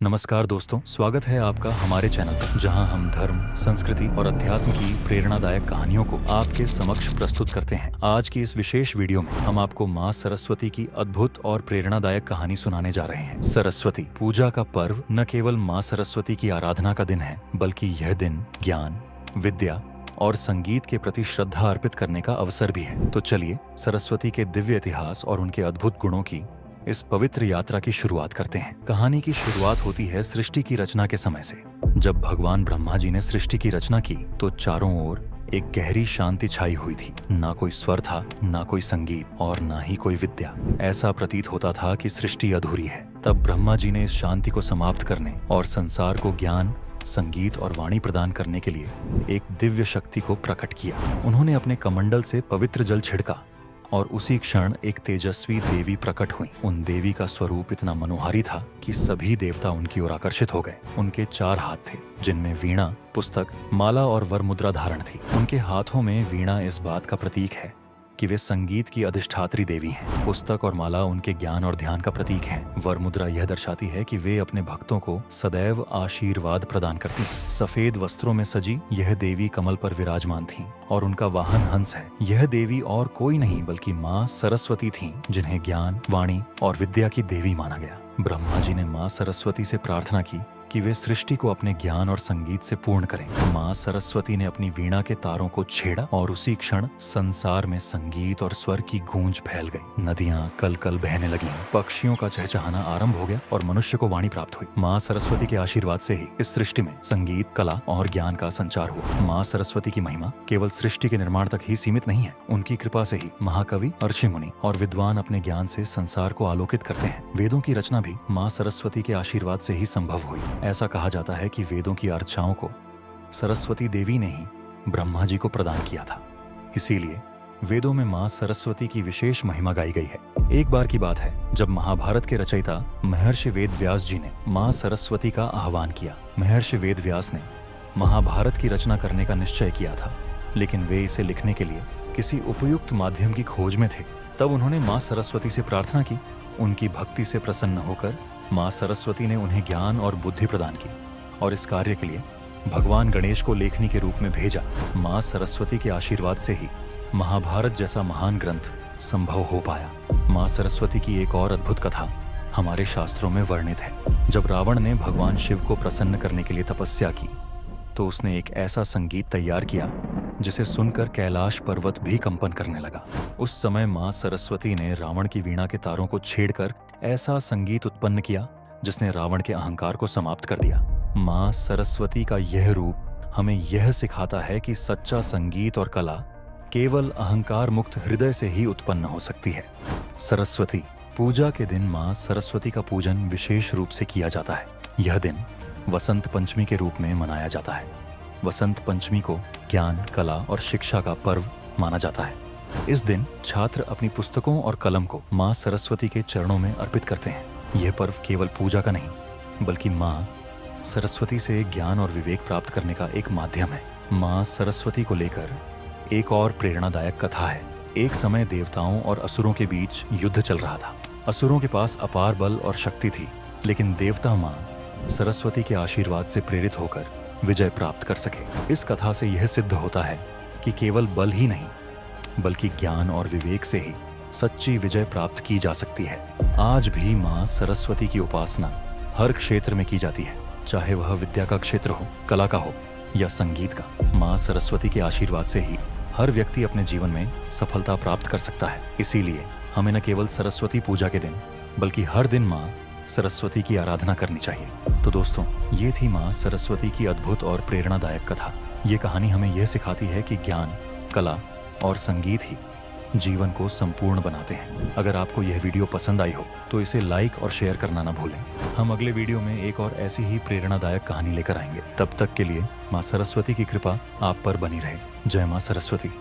नमस्कार दोस्तों, स्वागत है आपका हमारे चैनल पर, जहां हम धर्म, संस्कृति और अध्यात्म की प्रेरणादायक कहानियों को आपके समक्ष प्रस्तुत करते हैं। आज की इस विशेष वीडियो में हम आपको माँ सरस्वती की अद्भुत और प्रेरणादायक कहानी सुनाने जा रहे हैं। सरस्वती पूजा का पर्व न केवल माँ सरस्वती की आराधना का दिन है, बल्कि यह दिन ज्ञान, विद्या और संगीत के प्रति श्रद्धा अर्पित करने का अवसर भी है। तो चलिए सरस्वती के दिव्य इतिहास और उनके अद्भुत गुणों की इस पवित्र यात्रा की शुरुआत करते हैं। कहानी की शुरुआत होती है सृष्टि की रचना के समय से। जब भगवान ब्रह्मा जी ने सृष्टि की रचना की तो चारों ओर एक गहरी शांति छाई हुई थी। ना कोई स्वर था, ना कोई संगीत और ना ही कोई विद्या। ऐसा प्रतीत होता था कि सृष्टि अधूरी है। तब ब्रह्मा जी ने इस शांति को समाप्त करने और संसार को ज्ञान, संगीत और वाणी प्रदान करने के लिए एक दिव्य शक्ति को प्रकट किया। उन्होंने अपने कमंडल से पवित्र जल छिड़का और उसी क्षण एक तेजस्वी देवी प्रकट हुई। उन देवी का स्वरूप इतना मनोहारी था कि सभी देवता उनकी ओर आकर्षित हो गए। उनके 4 हाथ थे, जिनमें वीणा, पुस्तक, माला और वर मुद्रा धारण थी। उनके हाथों में वीणा इस बात का प्रतीक है कि वे संगीत की अधिष्ठात्री देवी हैं। पुस्तक और माला उनके ज्ञान और ध्यान का प्रतीक हैं। वर मुद्रा यह दर्शाती है कि वे अपने भक्तों को सदैव आशीर्वाद प्रदान करती हैं। सफेद वस्त्रों में सजी यह देवी कमल पर विराजमान थीं और उनका वाहन हंस है। यह देवी और कोई नहीं बल्कि माँ सरस्वती थीं, जिन्हें ज्ञान, वाणी और विद्या की देवी माना गया। ब्रह्मा जी ने माँ सरस्वती से प्रार्थना की कि वे सृष्टि को अपने ज्ञान और संगीत से पूर्ण करें। माँ सरस्वती ने अपनी वीणा के तारों को छेड़ा और उसी क्षण संसार में संगीत और स्वर की गूंज फैल गई। नदियां कल कल बहने लगीं, पक्षियों का चहचहाना आरंभ हो गया और मनुष्य को वाणी प्राप्त हुई। माँ सरस्वती के आशीर्वाद से ही इस सृष्टि में संगीत, कला और ज्ञान का संचार हुआ। माँ सरस्वती की महिमा केवल सृष्टि के निर्माण तक ही सीमित नहीं है। उनकी कृपा से ही महाकवि, ऋषि मुनि और विद्वान अपने ज्ञान से संसार को आलोकित करते हैं। वेदों की रचना भी माँ सरस्वती के आशीर्वाद से ही संभव हुई। ऐसा कहा जाता है कि वेदों की अर्चाओं को सरस्वती देवी ने ही ब्रह्मा जी को प्रदान किया था। इसीलिए वेदों में माँ सरस्वती की विशेष महिमा गाई गई है। एक बार की बात है जब महाभारत के रचयिता महर्षि वेद व्यास जी ने माँ सरस्वती का आह्वान किया। महर्षि वेद व्यास ने महाभारत की रचना करने का निश्चय किया था, लेकिन वे इसे लिखने के लिए किसी उपयुक्त माध्यम की खोज में थे। तब उन्होंने माँ सरस्वती से प्रार्थना की। उनकी भक्ति से प्रसन्न होकर माँ सरस्वती ने उन्हें ज्ञान और बुद्धि प्रदान की और इस कार्य के लिए भगवान गणेश को लेखनी के रूप में भेजा। माँ सरस्वती के आशीर्वाद से ही महाभारत जैसा महान ग्रंथ संभव हो पाया। माँ सरस्वती की एक और अद्भुत कथा हमारे शास्त्रों में वर्णित है। जब रावण ने भगवान शिव को प्रसन्न करने के लिए तपस्या की तो उसने एक ऐसा संगीत तैयार किया जिसे सुनकर कैलाश पर्वत भी कंपन करने लगा। उस समय माँ सरस्वती ने रावण की वीणा के तारों को छेड़कर ऐसा संगीत उत्पन्न किया जिसने रावण के अहंकार को समाप्त कर दिया। माँ सरस्वती का यह रूप हमें यह सिखाता है कि सच्चा संगीत और कला केवल अहंकार मुक्त हृदय से ही उत्पन्न हो सकती है। सरस्वती पूजा के दिन माँ सरस्वती का पूजन विशेष रूप से किया जाता है। यह दिन वसंत पंचमी के रूप में मनाया जाता है। वसंत पंचमी को ज्ञान, कला और शिक्षा का पर्व माना जाता है। इस दिन छात्र अपनी पुस्तकों और कलम को माँ सरस्वती के चरणों में अर्पित करते हैं। यह पर्व केवल पूजा का नहीं, बल्कि माँ सरस्वती से ज्ञान और विवेक प्राप्त करने का एक माध्यम है। माँ सरस्वती को लेकर एक और प्रेरणादायक कथा है। एक समय देवताओं और असुरों के बीच युद्ध चल रहा था। असुरों के पास अपार बल और शक्ति थी, लेकिन देवता माँ सरस्वती के आशीर्वाद से प्रेरित होकर विजय प्राप्त कर सके। इस कथा से यह सिद्ध होता है कि केवल बल ही नहीं, बल्कि ज्ञान और विवेक से ही सच्ची विजय प्राप्त की जा सकती है। आज भी माँ सरस्वती की उपासना हर क्षेत्र में की जाती है, चाहे वह विद्या का क्षेत्र हो, कला का हो या संगीत का। माँ सरस्वती के आशीर्वाद से ही हर व्यक्ति अपने जीवन में सफलता प्राप्त कर सकता है। इसीलिए हमें न केवल सरस्वती पूजा के दिन बल्कि हर दिन माँ सरस्वती की आराधना करनी चाहिए। तो दोस्तों, ये थी माँ सरस्वती की अद्भुत और प्रेरणादायक कथा। ये कहानी हमें यह सिखाती है कि ज्ञान, कला और संगीत ही जीवन को संपूर्ण बनाते हैं। अगर आपको यह वीडियो पसंद आई हो तो इसे लाइक और शेयर करना ना भूलें। हम अगले वीडियो में एक और ऐसी ही प्रेरणादायक कहानी लेकर आएंगे। तब तक के लिए माँ सरस्वती की कृपा आप पर बनी रहे। जय माँ सरस्वती।